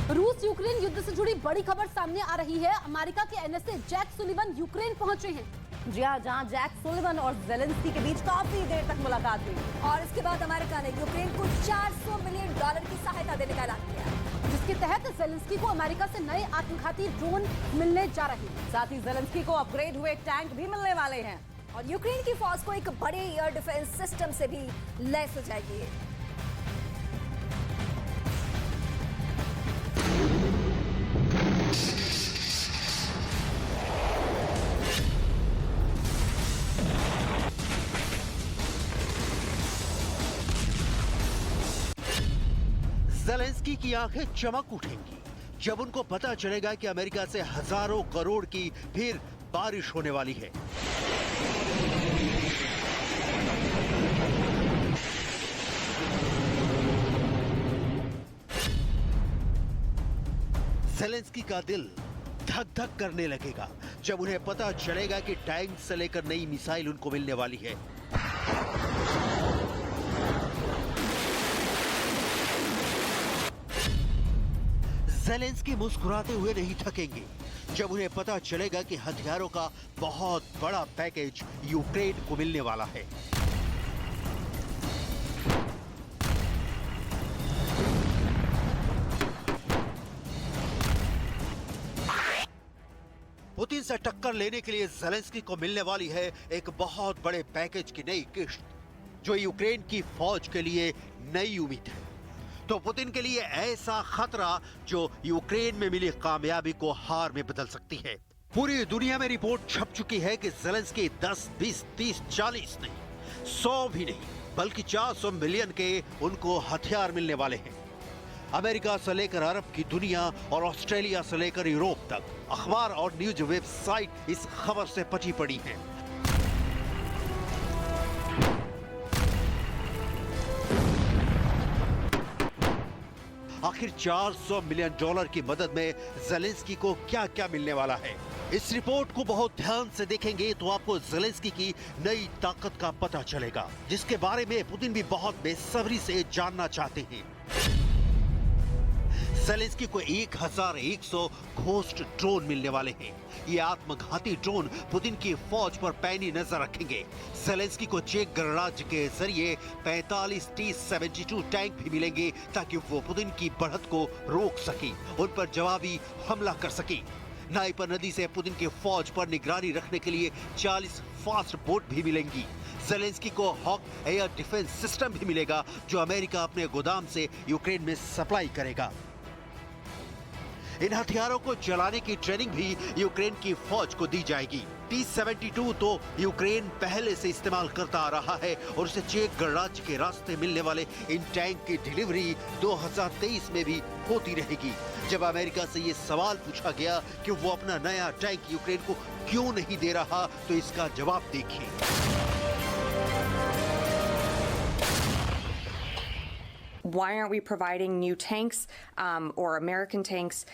रूस यूक्रेन युद्ध से जुड़ी बड़ी खबर सामने आ रही है। अमेरिका के एनएसए जैक सुलिवन यूक्रेन पहुंचे हैं। जी हाँ, जहां जैक सुलिवन और जेलेंस्की के बीच काफी देर तक मुलाकात हुई और इसके बाद अमेरिका ने यूक्रेन को $400 मिलियन की सहायता देने का ऐलान किया, जिसके तहत जेलेंस्की को अमेरिका से नए आत्मघाती ड्रोन मिलने जा रहे हैं। साथ ही जेलेंस्की को अपग्रेड हुए टैंक भी मिलने वाले हैं और यूक्रेन की फौज को एक बड़े एयर डिफेंस सिस्टम से भी लैस हो जाएगी। ज़ेलेंस्की की आंखें चमक उठेंगी जब उनको पता चलेगा कि अमेरिका से हजारों करोड़ की फिर बारिश होने वाली है। ज़ेलेंस्की का दिल धक धक करने लगेगा जब उन्हें पता चलेगा कि टैंक से लेकर नई मिसाइल उनको मिलने वाली है। ज़ेलेंस्की मुस्कुराते हुए नहीं थकेंगे जब उन्हें पता चलेगा कि हथियारों का बहुत बड़ा पैकेज यूक्रेन को मिलने वाला है। पुतिन से टक्कर लेने के लिए ज़ेलेंस्की को मिलने वाली है एक बहुत बड़े पैकेज की नई किश्त, जो यूक्रेन की फौज के लिए नई उम्मीद है। तो पुतिन के लिए ऐसा खतरा जो यूक्रेन में मिली कामयाबी को हार में बदल सकती है। पूरी दुनिया में रिपोर्ट छप चुकी है कि ज़ेलेंस्की 10, 20, 30, 40 नहीं, 100 भी नहीं, बल्कि 400 मिलियन के उनको हथियार मिलने वाले हैं। अमेरिका से लेकर अरब की दुनिया और ऑस्ट्रेलिया से लेकर यूरोप तक अखबार और न्यूज वेबसाइट इस खबर से पची पड़ी हैं। आखिर $400 मिलियन की मदद में ज़ेलेंस्की को क्या क्या मिलने वाला है? इस रिपोर्ट को बहुत ध्यान से देखेंगे तो आपको ज़ेलेंस्की की नई ताकत का पता चलेगा, जिसके बारे में पुतिन भी बहुत बेसब्री से जानना चाहते हैं। ज़ेलेंस्की को 1100 घोस्ट ड्रोन मिलने वाले हैं। ये आत्मघाती ड्रोन पुतिन की फौज पर पैनी नजर रखेंगे। ज़ेलेंस्की को चेक गणराज्य के जरिए 45 T-72 टैंक भी मिलेंगे ताकि वो पुतिन की बढ़त को रोक सके, उन पर जवाबी हमला कर सके। नाइपर नदी से पुतिन की फौज पर निगरानी रखने के लिए 40 फास्ट बोट भी मिलेंगी। ज़ेलेंस्की को हॉक एयर डिफेंस सिस्टम भी मिलेगा जो अमेरिका अपने गोदाम से यूक्रेन में सप्लाई करेगा। इन हथियारों को चलाने की ट्रेनिंग भी यूक्रेन की फौज को दी जाएगी। T-72 तो यूक्रेन पहले से इस्तेमाल करता आ रहा है और उसे चेक गणराज्य के रास्ते मिलने वाले इन टैंक की डिलीवरी 2023 में भी होती रहेगी। जब अमेरिका से ये सवाल पूछा गया कि वो अपना नया टैंक यूक्रेन को क्यों नहीं दे रहा, तो इसका जवाब देखिए। Why aren't we providing new tanks or American tanks?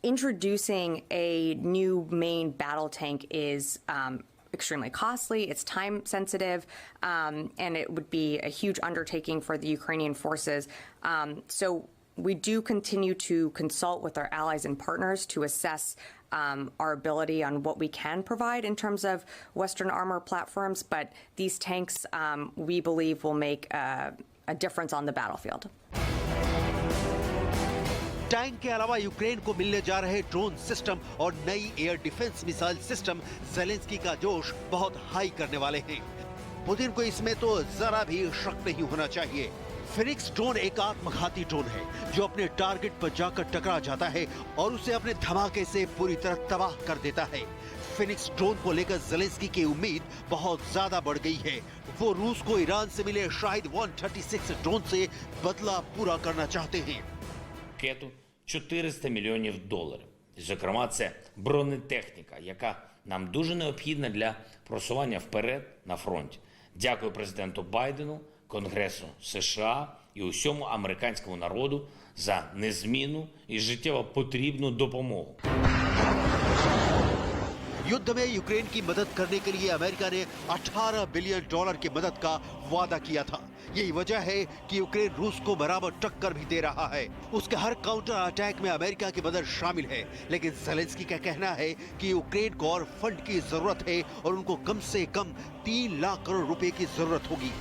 Introducing a new main battle tank is extremely costly, it's time sensitive, and it would be a huge undertaking for the Ukrainian forces. So we do continue to consult with our allies and partners to assess our ability on what we can provide in terms of Western armor platforms, but these tanks we believe will make a difference on the battlefield. Tank के अलावा Ukraine को मिलने जा रहे drone system और नई air defence missile system Zelensky का जोश बहुत हाई करने वाले हैं। पुतिन को इसमें तो जरा भी शक नहीं होना चाहिए। फिनिक्स ड्रोन एक आत्मघाती ड्रोन है जो अपने टारगेट पर जाकर टकरा जाता है और उसे अपने धमाके से पूरी तरह तबाह कर देता है। फिनिक्स ड्रोन को लेकर ज़ेलेंस्की की उम्मीद बहुत ज्यादा बढ़ गई है। वो रूस को ईरान से मिले शाहिद 136 ड्रोन से बदला पूरा करना चाहते हैं। Пакету $400 мільйонів. Зокрема, це бронетехніка, яка нам дуже необхідна для просування вперед на фронті. Дякую президенту Байдену, Конгресу США і усьому американському народу за незмінну і життєво потрібну допомогу. युद्ध में यूक्रेन की मदद करने के लिए अमेरिका ने $18 बिलियन की मदद का वादा किया था। यही वजह है कि यूक्रेन रूस को बराबर टक्कर भी दे रहा है। उसके हर काउंटर अटैक में अमेरिका की मदद शामिल है, लेकिन ज़ेलेंस्की का कहना है कि यूक्रेन को और फंड की जरूरत है और उनको कम से कम 3 लाख करोड़ रुपए की जरूरत होगी।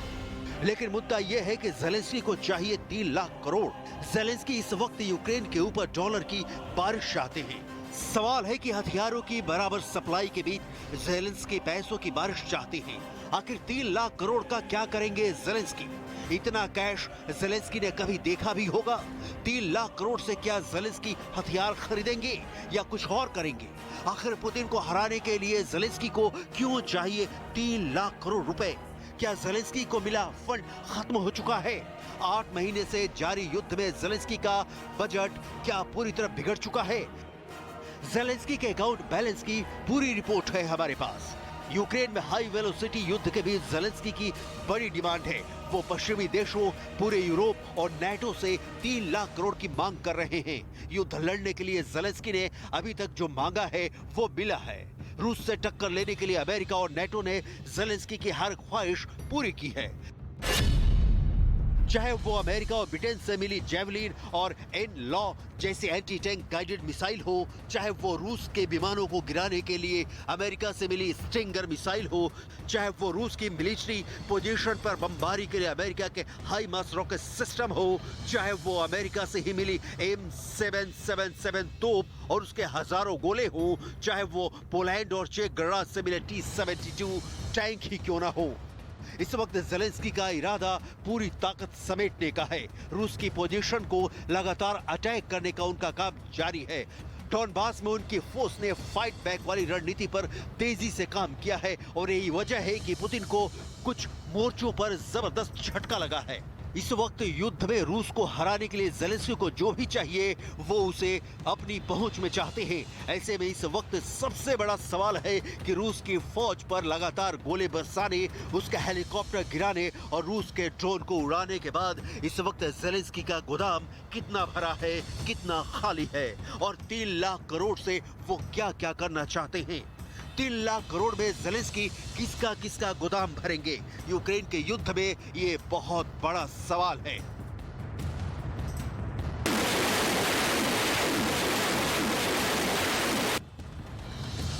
लेकिन मुद्दा यह है कि ज़ेलेंस्की को चाहिए 3 लाख करोड़। ज़ेलेंस्की इस वक्त यूक्रेन के ऊपर डॉलर की बारिश चाहते हैं। सवाल है कि हथियारों की बराबर सप्लाई के बीच ज़ेलेंस्की पैसों की बारिश चाहते हैं। आखिर 3 लाख करोड़ का क्या करेंगे ज़ेलेंस्की? इतना कैश ज़ेलेंस्की ने कभी देखा भी होगा? 3 लाख करोड़ से क्या ज़ेलेंस्की हथियार खरीदेंगे या कुछ और करेंगे? आखिर पुतिन को हराने के लिए ज़ेलेंस्की को क्यों चाहिए 3 लाख करोड़ रुपए? क्या ज़ेलेंस्की को मिला फंड खत्म हो चुका है? 8 महीने से जारी युद्ध में ज़ेलेंस्की का बजट क्या पूरी तरह बिगड़ चुका है? ज़ेलेंस्की के अकाउंट बैलेंस की पूरी रिपोर्ट है हमारे पास। यूक्रेन में हाई वेलोसिटी युद्ध के बीच ज़ेलेंस्की की बड़ी डिमांड है। वो पश्चिमी देशों, पूरे यूरोप और नाटो से 3 लाख करोड़ की मांग कर रहे हैं। युद्ध लड़ने के लिए ज़ेलेंस्की ने अभी तक जो मांगा है वो मिला है। रूस से टक्कर लेने के लिए अमेरिका और नाटो ने ज़ेलेंस्की की हर ख्वाहिश पूरी की है। चाहे वो अमेरिका और ब्रिटेन से मिली जेवलिन और एन लॉ जैसी एंटी टैंक गाइडेड मिसाइल हो, चाहे वो रूस के विमानों को गिराने के लिए अमेरिका से मिली स्टिंगर मिसाइल हो, चाहे वो रूस की मिलिट्री पोजीशन पर बमबारी के लिए अमेरिका के हाई मास रॉकेट सिस्टम हो, चाहे वो अमेरिका से ही मिली M777 तोप और उसके हजारों गोले हो, चाहे वो पोलैंड और चेक गणराज्य से मिले T-72 टैंक ही क्यों ना हो। इस वक्त ज़ेलेंस्की का इरादा पूरी ताकत समेटने का है। रूस की पोजीशन को लगातार अटैक करने का उनका काम जारी है। डॉनबास में उनकी फोर्स ने फाइट बैक वाली रणनीति पर तेजी से काम किया है और यही वजह है कि पुतिन को कुछ मोर्चों पर जबरदस्त झटका लगा है। इस वक्त युद्ध में रूस को हराने के लिए ज़ेलेंस्की को जो भी चाहिए वो उसे अपनी पहुंच में चाहते हैं। ऐसे में इस वक्त सबसे बड़ा सवाल है कि रूस की फौज पर लगातार गोले बरसाने, उसका हेलीकॉप्टर गिराने और रूस के ड्रोन को उड़ाने के बाद इस वक्त ज़ेलेंस्की का गोदाम कितना भरा है, कितना खाली है और 3 लाख करोड़ से वो क्या क्या करना चाहते हैं। 3 लाख करोड़ में ज़ेलेंस्की किसका किसका गोदाम भरेंगे? यूक्रेन के युद्ध में ये बहुत बड़ा सवाल है।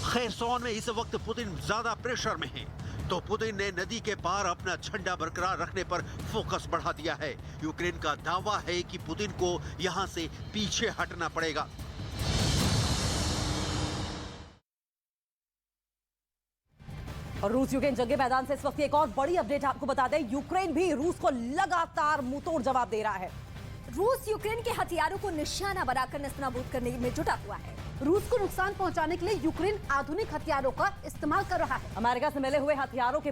खेरसोन में इस वक्त पुतिन ज्यादा प्रेशर में है, तो पुतिन ने नदी के पार अपना झंडा बरकरार रखने पर फोकस बढ़ा दिया है। यूक्रेन का दावा है कि पुतिन को यहां से पीछे हटना पड़ेगा। और रूस यूक्रेन जंग के मैदान से इस वक्त एक और बड़ी अपडेट आपको बता दें, यूक्रेन भी रूस को लगातार मुंहतोड़ जवाब दे रहा है। रूस यूक्रेन के हथियारों को निशाना बनाकर नेस्तनाबूद करने में जुटा हुआ है। रूस को नुकसान पहुंचाने के लिए यूक्रेन आधुनिक हथियारों का इस्तेमाल कर रहा है। अमेरिका से मिले हुए हथियारों के